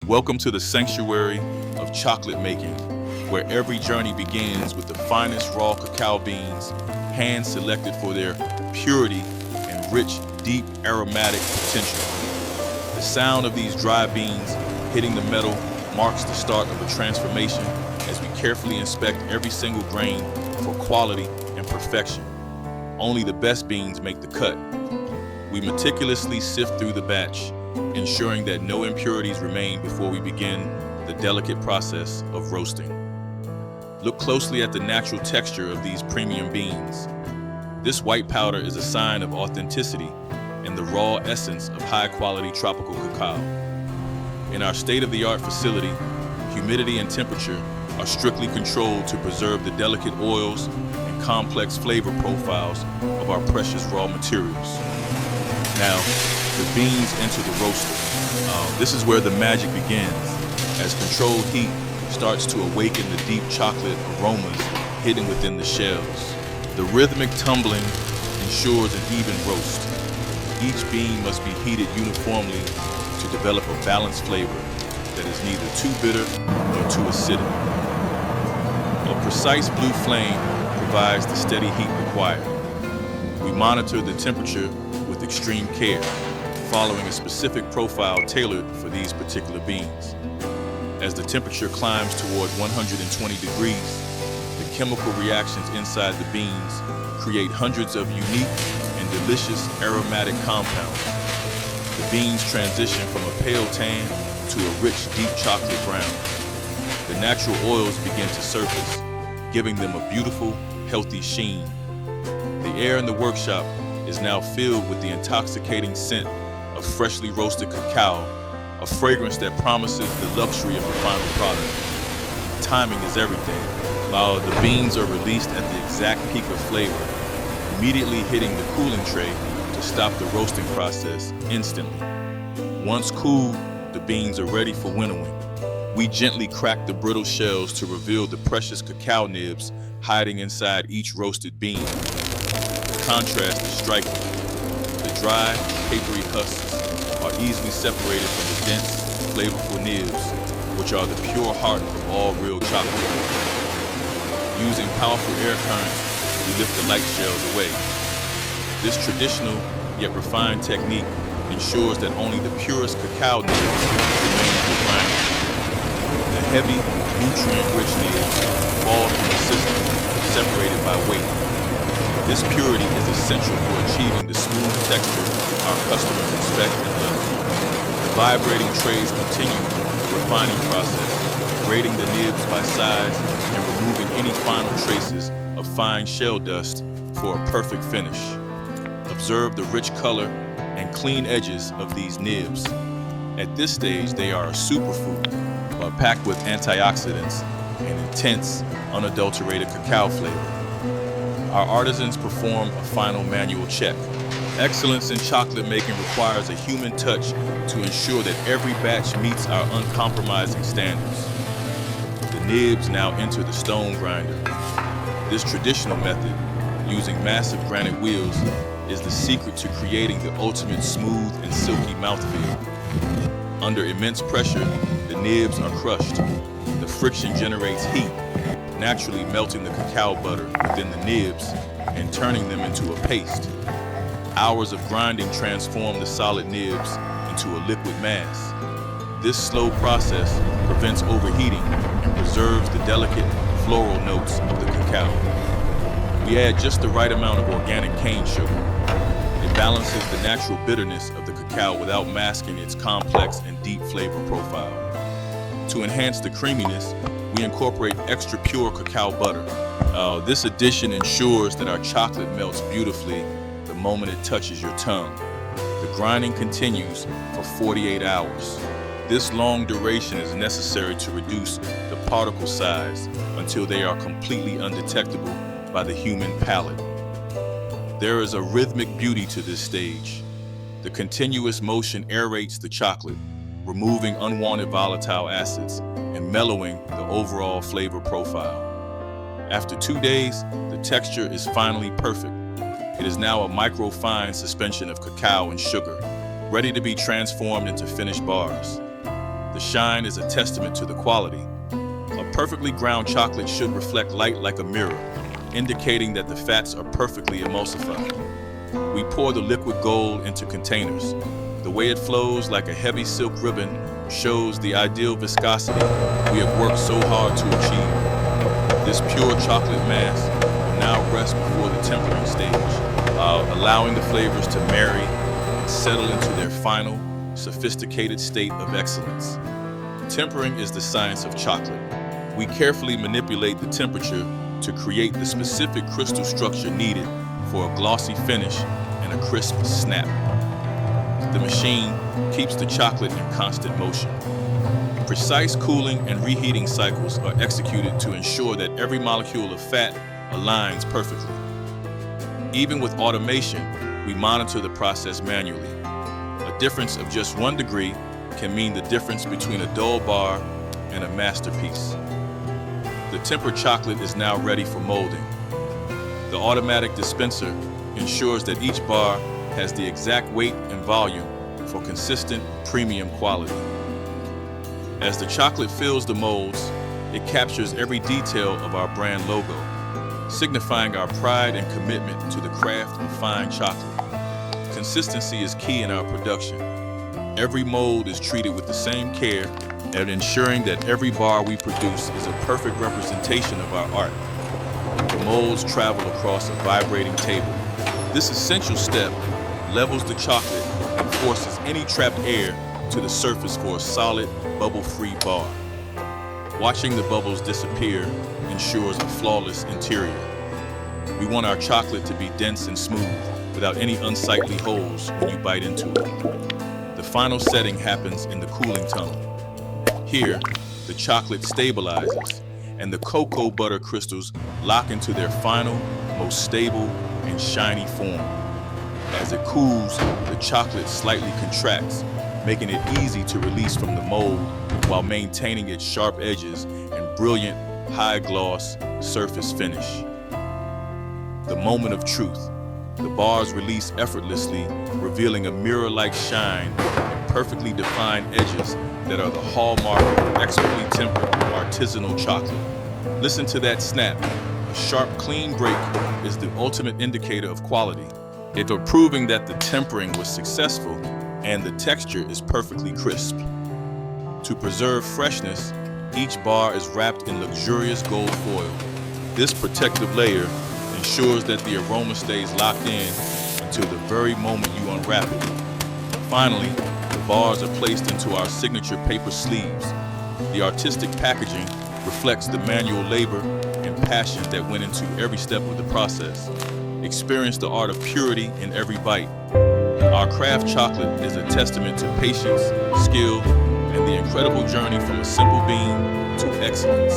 Welcome to the sanctuary of chocolate making, where every journey begins with the finest raw cacao beans, hand-selected for their purity and rich, deep aromatic potential. The sound of these dry beans hitting the metal marks the start of a transformation as we carefully inspect every single grain for quality and perfection. Only the best beans make the cut. We meticulously sift through the batch, ensuring that no impurities remain before we begin the delicate process of roasting. Look closely at the natural texture of these premium beans. This white powder is a sign of authenticity and the raw essence of high-quality tropical cacao. In our state-of-the-art facility, humidity and temperature are strictly controlled to preserve the delicate oils and complex flavor profiles of our precious raw materials. Now, the beans enter the roaster. This is where the magic begins, as controlled heat starts to awaken the deep chocolate aromas hidden within the shells. The rhythmic tumbling ensures an even roast. Each bean must be heated uniformly to develop a balanced flavor that is neither too bitter nor too acidic. A precise blue flame provides the steady heat required. We monitor the temperature with extreme care, following a specific profile tailored for these particular beans. As the temperature climbs toward 120 degrees, the chemical reactions inside the beans create hundreds of unique and delicious aromatic compounds. The beans transition from a pale tan to a rich, deep chocolate brown. The natural oils begin to surface, giving them a beautiful, healthy sheen. The air in the workshop is now filled with the intoxicating scent of freshly roasted cacao, a fragrance that promises the luxury of the final product. Timing is everything. While the beans are released at the exact peak of flavor, immediately hitting the cooling tray to stop the roasting process instantly. Once cooled, the beans are ready for winnowing. We gently crack the brittle shells to reveal the precious cacao nibs hiding inside each roasted bean. The contrast is striking. The dry, papery husks are easily separated from the dense, flavorful nibs, which are the pure heart of all real chocolate. Using powerful air currents, we lift the light shells away. This traditional yet refined technique ensures that only the purest cacao nibs remain in the grind. The heavy, nutrient-rich nibs fall from the system, separated by weight. This purity is essential for achieving the smooth texture our customers expect and love. The vibrating trays continue the refining process, grading the nibs by size and removing any final traces of fine shell dust for a perfect finish. Observe the rich color and clean edges of these nibs. At this stage, they are a superfood, packed with antioxidants and intense, unadulterated cacao flavor. Our artisans perform a final manual check. Excellence in chocolate making requires a human touch to ensure that every batch meets our uncompromising standards. The nibs now enter the stone grinder. This traditional method, using massive granite wheels, is the secret to creating the ultimate smooth and silky mouthfeel. Under immense pressure, the nibs are crushed. The friction generates heat, naturally melting the cacao butter within the nibs and turning them into a paste. Hours of grinding transform the solid nibs into a liquid mass. This slow process prevents overheating and preserves the delicate floral notes of the cacao. We add just the right amount of organic cane sugar. It balances the natural bitterness of the cacao without masking its complex and deep flavor profile. To enhance the creaminess, we incorporate extra pure cacao butter. This addition ensures that our chocolate melts beautifully the moment it touches your tongue. The grinding continues for 48 hours. This long duration is necessary to reduce the particle size until they are completely undetectable by the human palate. There is a rhythmic beauty to this stage. The continuous motion aerates the chocolate, removing unwanted volatile acids and mellowing the overall flavor profile. After 2 days, the texture is finally perfect. It is now a micro-fine suspension of cacao and sugar, ready to be transformed into finished bars. The shine is a testament to the quality. A perfectly ground chocolate should reflect light like a mirror, indicating that the fats are perfectly emulsified. We pour the liquid gold into containers. The way it flows like a heavy silk ribbon shows the ideal viscosity we have worked so hard to achieve. This pure chocolate mass will now rest before the tempering stage, allowing the flavors to marry and settle into their final, sophisticated state of excellence. Tempering is the science of chocolate. We carefully manipulate the temperature to create the specific crystal structure needed for a glossy finish and a crisp snap. The machine keeps the chocolate in constant motion. Precise cooling and reheating cycles are executed to ensure that every molecule of fat aligns perfectly. Even with automation, we monitor the process manually. A difference of just 1 degree can mean the difference between a dull bar and a masterpiece. The tempered chocolate is now ready for molding. The automatic dispenser ensures that each bar has the exact weight and volume for consistent premium quality. As the chocolate fills the molds, it captures every detail of our brand logo, signifying our pride and commitment to the craft of fine chocolate. Consistency is key in our production. Every mold is treated with the same care and ensuring that every bar we produce is a perfect representation of our art. The molds travel across a vibrating table. This essential step levels the chocolate and forces any trapped air to the surface for a solid, bubble-free bar. Watching the bubbles disappear ensures a flawless interior. We want our chocolate to be dense and smooth, without any unsightly holes when you bite into it. The final setting happens in the cooling tunnel. Here, the chocolate stabilizes, and the cocoa butter crystals lock into their final, most stable, and shiny form. As it cools, the chocolate slightly contracts, making it easy to release from the mold while maintaining its sharp edges and brilliant, high-gloss surface finish. The moment of truth. The bars release effortlessly, revealing a mirror-like shine and perfectly defined edges that are the hallmark of expertly tempered artisanal chocolate. Listen to that snap. A sharp, clean break is the ultimate indicator of quality. It's proving that the tempering was successful and the texture is perfectly crisp. To preserve freshness, each bar is wrapped in luxurious gold foil. This protective layer ensures that the aroma stays locked in until the very moment you unwrap it. Finally, the bars are placed into our signature paper sleeves. The artistic packaging reflects the manual labor and passion that went into every step of the process. Experience the art of purity in every bite. Our craft chocolate is a testament to patience, skill, and the incredible journey from a simple bean to excellence.